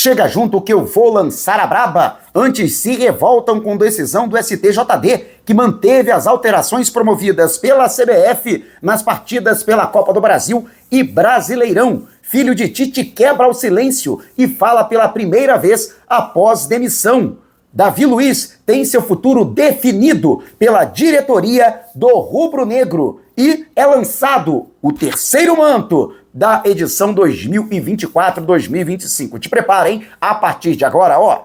Chega junto que eu vou lançar a braba. Antes se revoltam com decisão do STJD, que manteve as alterações promovidas pela CBF nas partidas pela Copa do Brasil e Brasileirão. Filho de Tite quebra o silêncio e fala pela primeira vez após demissão. Davi Luiz tem seu futuro definido pela diretoria do Rubro Negro e é lançado o terceiro manto da edição 2024-2025. Te prepara, hein? A partir de agora, ó,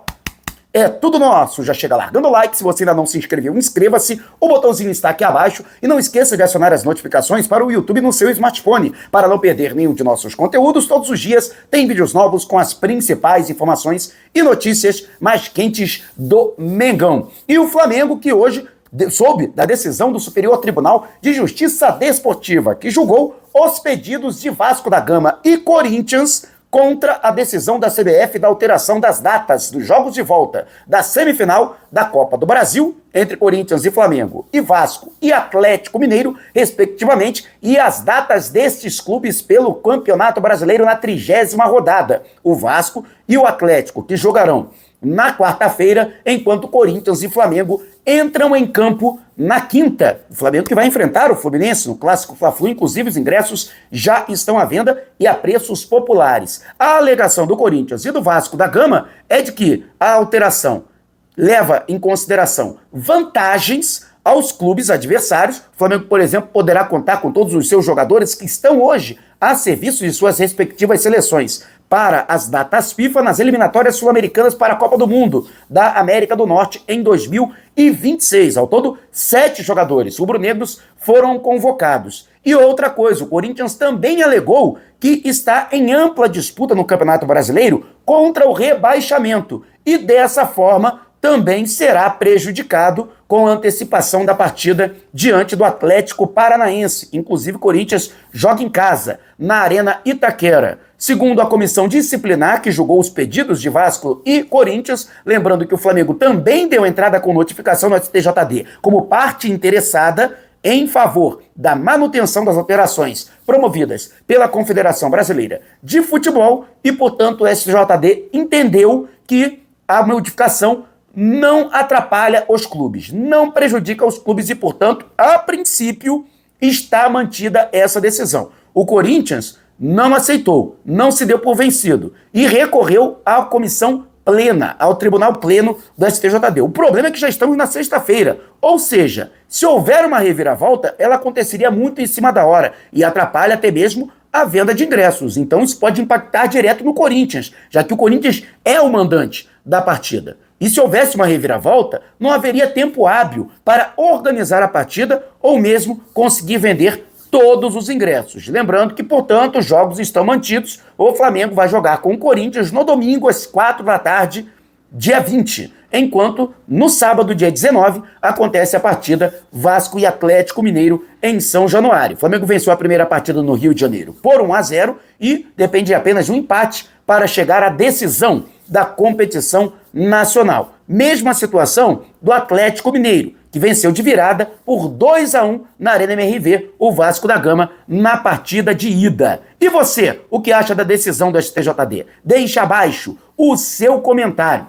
é tudo nosso. Já chega largando o like. Se você ainda não se inscreveu, inscreva-se. O botãozinho está aqui abaixo. E não esqueça de acionar as notificações para o YouTube no seu smartphone. Para não perder nenhum de nossos conteúdos, todos os dias tem vídeos novos com as principais informações e notícias mais quentes do Mengão. E o Flamengo, que hoje soube da decisão do Superior Tribunal de Justiça Desportiva, que julgou os pedidos de Vasco da Gama e Corinthians contra a decisão da CBF da alteração das datas dos jogos de volta da semifinal da Copa do Brasil entre Corinthians e Flamengo e Vasco e Atlético Mineiro, respectivamente, e as datas destes clubes pelo Campeonato Brasileiro na 30ª rodada. O Vasco e o Atlético, que jogarão na quarta-feira, enquanto Corinthians e Flamengo entram em campo na quinta. O Flamengo que vai enfrentar o Fluminense no Clássico Fla-Flu, inclusive os ingressos já estão à venda e a preços populares. A alegação do Corinthians e do Vasco da Gama é de que a alteração leva em consideração vantagens aos clubes adversários. O Flamengo, por exemplo, poderá contar com todos os seus jogadores que estão hoje a serviço de suas respectivas seleções para as datas FIFA nas eliminatórias sul-americanas para a Copa do Mundo da América do Norte em 2026. Ao todo, 7 jogadores rubro-negros foram convocados. E outra coisa, o Corinthians também alegou que está em ampla disputa no Campeonato Brasileiro contra o rebaixamento e dessa forma também será prejudicado com a antecipação da partida diante do Atlético Paranaense. Inclusive, o Corinthians joga em casa, na Arena Itaquera. Segundo a comissão disciplinar que julgou os pedidos de Vasco e Corinthians, lembrando que o Flamengo também deu entrada com notificação no STJD como parte interessada em favor da manutenção das alterações promovidas pela Confederação Brasileira de Futebol e, portanto, o STJD entendeu que a modificação não atrapalha os clubes, não prejudica os clubes e, portanto, a princípio, está mantida essa decisão. O Corinthians não aceitou, não se deu por vencido e recorreu à comissão plena, ao tribunal pleno do STJD. O problema é que já estamos na sexta-feira, ou seja, se houver uma reviravolta, ela aconteceria muito em cima da hora e atrapalha até mesmo a venda de ingressos. Então isso pode impactar direto no Corinthians, já que o Corinthians é o mandante da partida. E se houvesse uma reviravolta, não haveria tempo hábil para organizar a partida ou mesmo conseguir vender todos os ingressos. Lembrando que, portanto, os jogos estão mantidos. O Flamengo vai jogar com o Corinthians no domingo às 4 da tarde, dia 20, enquanto no sábado, dia 19, acontece a partida Vasco e Atlético Mineiro em São Januário. O Flamengo venceu a primeira partida no Rio de Janeiro por 1-0 e depende apenas de um empate para chegar à decisão da competição nacional. Mesma situação do Atlético Mineiro, que venceu de virada por 2-1 na Arena MRV, o Vasco da Gama, na partida de ida. E você, o que acha da decisão do STJD? Deixa abaixo o seu comentário.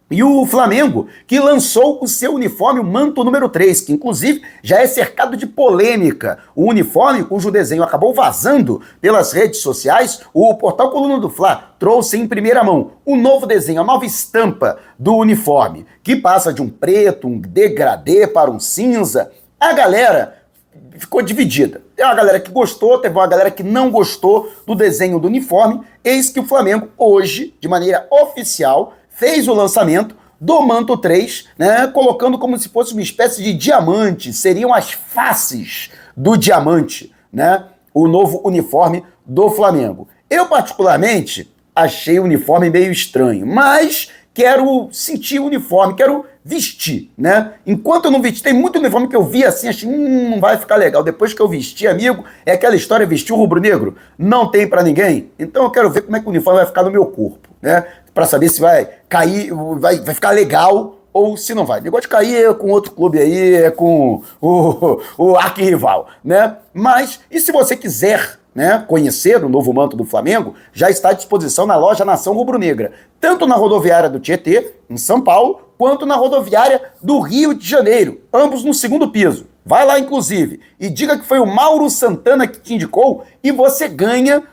E o Flamengo, que lançou o seu uniforme, o manto número 3, que inclusive já é cercado de polêmica. O uniforme, cujo desenho acabou vazando pelas redes sociais, o portal Coluna do Fla trouxe em primeira mão o novo desenho, a nova estampa do uniforme, que passa de um preto, um degradê para um cinza. A galera ficou dividida. Tem uma galera que gostou, teve uma galera que não gostou do desenho do uniforme. Eis que o Flamengo hoje, de maneira oficial, fez o lançamento do manto 3, né, colocando como se fosse uma espécie de diamante, seriam as faces do diamante, né, o novo uniforme do Flamengo. Eu, particularmente, achei o uniforme meio estranho, mas quero sentir o uniforme, quero vestir, né? Enquanto eu não vesti, tem muito uniforme que eu vi assim, achei, não vai ficar legal. Depois que eu vesti, amigo, é aquela história, vestir o rubro-negro, não tem pra ninguém. Então eu quero ver como é que o uniforme vai ficar no meu corpo, né? Pra saber se vai cair, vai ficar legal ou se não vai. O negócio de cair é com outro clube aí, é com o arquirrival, né? Mas, e se você quiser né, conhecer o novo manto do Flamengo, já está à disposição na loja Nação Rubro-Negra, tanto na rodoviária do Tietê, em São Paulo, quanto na rodoviária do Rio de Janeiro, ambos no segundo piso. Vai lá, inclusive, e diga que foi o Mauro Santana que te indicou e você ganha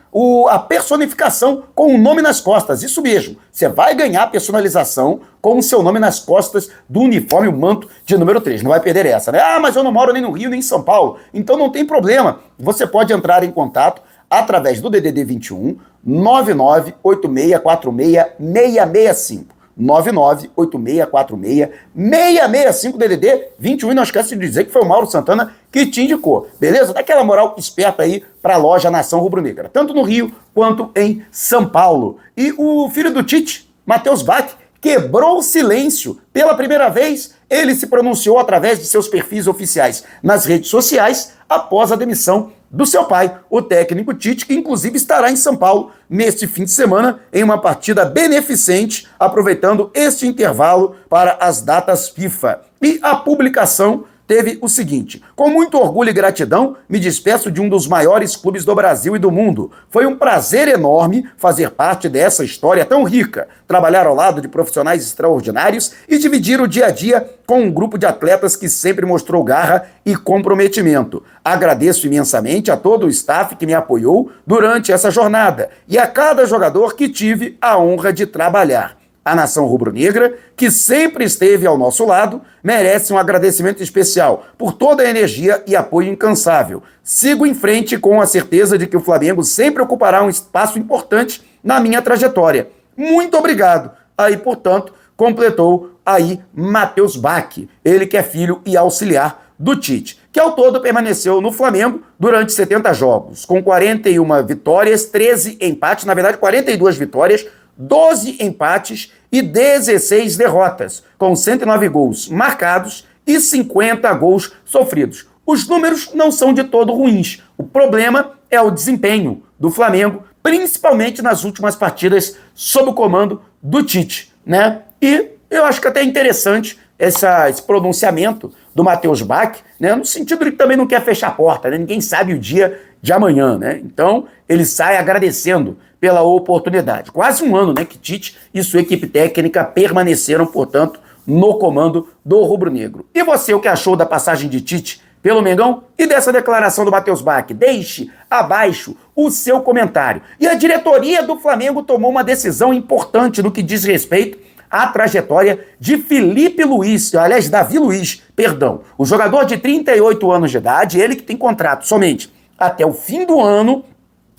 a personificação com o nome nas costas. Isso mesmo, você vai ganhar a personalização com o seu nome nas costas do uniforme, o manto de número 3. Não vai perder essa, né? Ah, mas eu não moro nem no Rio, nem em São Paulo. Então não tem problema. Você pode entrar em contato através do DDD 21 9986466665. 9986466665 DDD 21, e não esquece de dizer que foi o Mauro Santana que te indicou, beleza? Dá aquela moral esperta aí pra loja Nação Rubro-Negra, tanto no Rio quanto em São Paulo. E o filho do Tite, Matheus Bach, quebrou o silêncio. Pela primeira vez, ele se pronunciou através de seus perfis oficiais nas redes sociais após a demissão do seu pai, o técnico Tite, que inclusive estará em São Paulo neste fim de semana em uma partida beneficente, aproveitando este intervalo para as datas FIFA. E a publicação teve o seguinte: com muito orgulho e gratidão, me despeço de um dos maiores clubes do Brasil e do mundo. Foi um prazer enorme fazer parte dessa história tão rica, trabalhar ao lado de profissionais extraordinários e dividir o dia a dia com um grupo de atletas que sempre mostrou garra e comprometimento. Agradeço imensamente a todo o staff que me apoiou durante essa jornada e a cada jogador que tive a honra de trabalhar. A nação rubro-negra, que sempre esteve ao nosso lado, merece um agradecimento especial por toda a energia e apoio incansável. Sigo em frente com a certeza de que o Flamengo sempre ocupará um espaço importante na minha trajetória. Muito obrigado. Aí, portanto, completou aí Matheus Bach, ele que é filho e auxiliar do Tite, que ao todo permaneceu no Flamengo durante 70 jogos, com 41 vitórias, 13 empates, na verdade 42 vitórias, 12 empates e 16 derrotas, com 109 gols marcados e 50 gols sofridos. Os números não são de todo ruins. O problema é o desempenho do Flamengo, principalmente nas últimas partidas sob o comando do Tite, né? E eu acho que até é interessante esse pronunciamento do Matheus Bach, né? No sentido de que também não quer fechar a porta, né? Ninguém sabe o dia de amanhã, né? Então, ele sai agradecendo pela oportunidade. Quase um ano, né, que Tite e sua equipe técnica permaneceram, portanto, no comando do rubro-negro. E você, o que achou da passagem de Tite pelo Mengão e dessa declaração do Matheus Bach? Deixe abaixo o seu comentário. E a diretoria do Flamengo tomou uma decisão importante no que diz respeito à trajetória de Felipe Luiz, aliás, Davi Luiz, perdão. O jogador de 38 anos de idade, ele que tem contrato somente até o fim do ano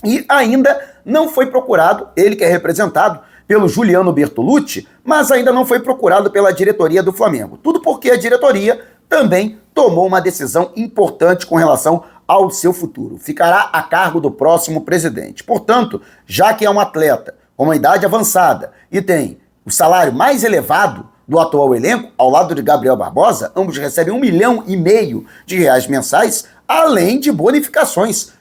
e ainda não foi procurado, ele que é representado pelo Juliano Bertolucci, mas ainda não foi procurado pela diretoria do Flamengo. Tudo porque a diretoria também tomou uma decisão importante com relação ao seu futuro. Ficará a cargo do próximo presidente. Portanto, já que é um atleta com uma idade avançada e tem o salário mais elevado do atual elenco, ao lado de Gabriel Barbosa, ambos recebem R$1,5 milhão mensais, além de bonificações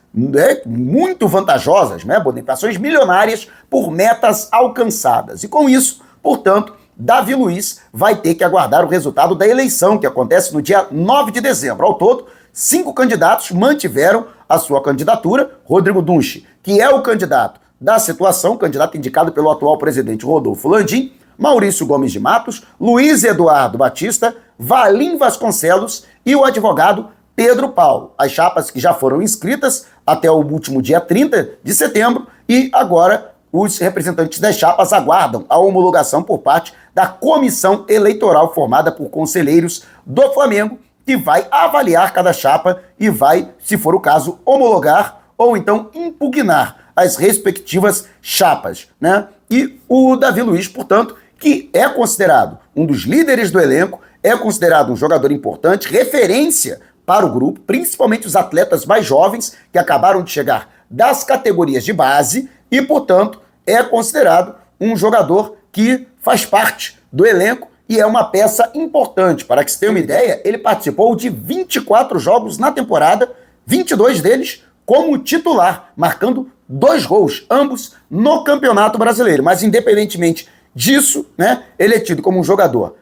muito vantajosas, né? Bonificações milionárias por metas alcançadas. E com isso, portanto, Davi Luiz vai ter que aguardar o resultado da eleição, que acontece no dia 9 de dezembro. Ao todo, 5 candidatos mantiveram a sua candidatura. Rodrigo Dunche, que é o candidato da situação, candidato indicado pelo atual presidente Rodolfo Landim, Maurício Gomes de Matos, Luiz Eduardo Batista, Valim Vasconcelos e o advogado Pedro Paulo. As chapas que já foram inscritas até o último dia 30 de setembro e agora os representantes das chapas aguardam a homologação por parte da comissão eleitoral formada por conselheiros do Flamengo, que vai avaliar cada chapa e vai, se for o caso, homologar ou então impugnar as respectivas chapas, né? E o Davi Luiz, portanto, que é considerado um dos líderes do elenco, é considerado um jogador importante, referência para o grupo, principalmente os atletas mais jovens que acabaram de chegar das categorias de base e, portanto, é considerado um jogador que faz parte do elenco e é uma peça importante. Para que você tenha uma ideia, ele participou de 24 jogos na temporada, 22 deles como titular, marcando 2 gols, ambos no Campeonato Brasileiro. Mas, independentemente disso, né, ele é tido como um jogador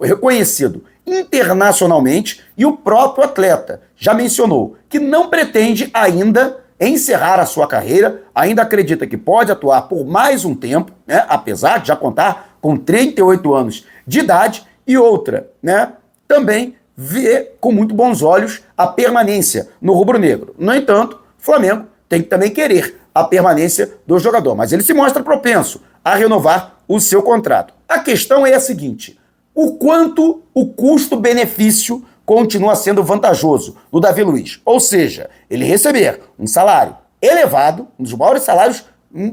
reconhecido internacionalmente e o próprio atleta já mencionou que não pretende ainda encerrar a sua carreira, ainda acredita que pode atuar por mais um tempo, né, apesar de já contar com 38 anos de idade, e outra, né, também vê com muito bons olhos a permanência no rubro-negro. No entanto, o Flamengo tem que também querer a permanência do jogador, mas ele se mostra propenso a renovar o seu contrato. A questão é a seguinte: o quanto o custo-benefício continua sendo vantajoso do Davi Luiz. Ou seja, ele receber um salário elevado, um dos maiores salários,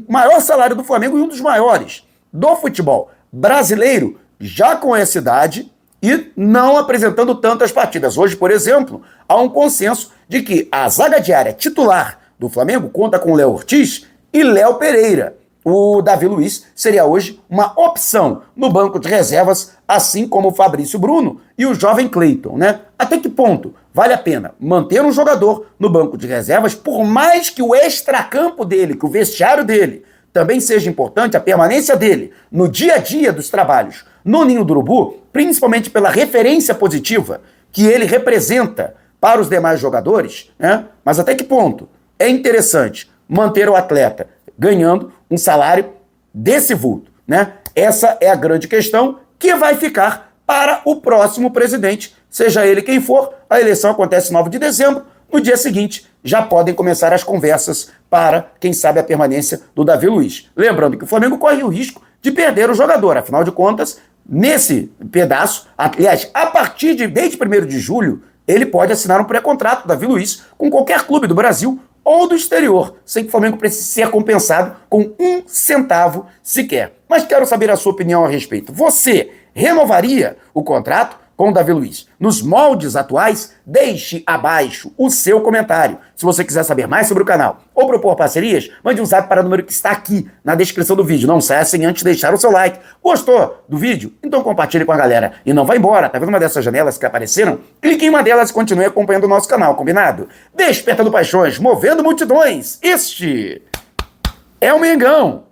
maior salário do Flamengo e um dos maiores do futebol brasileiro, já com essa idade e não apresentando tantas partidas. Hoje, por exemplo, há um consenso de que a zaga diária titular do Flamengo conta com Léo Ortiz e Léo Pereira. O Davi Luiz seria hoje uma opção no banco de reservas, assim como o Fabrício Bruno e o jovem Cleiton, né? Até que ponto vale a pena manter um jogador no banco de reservas, por mais que o extracampo dele, que o vestiário dele, também seja importante, a permanência dele no dia a dia dos trabalhos no Ninho do Urubu, principalmente pela referência positiva que ele representa para os demais jogadores, né? Mas até que ponto é interessante manter o atleta ganhando um salário desse vulto, né? Essa é a grande questão que vai ficar para o próximo presidente, seja ele quem for. A eleição acontece 9 de dezembro, no dia seguinte já podem começar as conversas para, quem sabe, a permanência do Davi Luiz. Lembrando que o Flamengo corre o risco de perder o jogador, afinal de contas, nesse pedaço, aliás, a partir desde 1º de julho, ele pode assinar um pré-contrato, Davi Luiz, com qualquer clube do Brasil ou do exterior, sem que o Flamengo precise ser compensado com um centavo sequer. Mas quero saber a sua opinião a respeito. Você renovaria o contrato com o Davi Luiz? Nos moldes atuais, deixe abaixo o seu comentário. Se você quiser saber mais sobre o canal ou propor parcerias, mande um zap para o número que está aqui na descrição do vídeo. Não saia sem antes deixar o seu like. Gostou do vídeo? Então compartilhe com a galera. E não vá embora, tá vendo uma dessas janelas que apareceram? Clique em uma delas e continue acompanhando o nosso canal, combinado? Despertando paixões, movendo multidões. Este é o Mengão.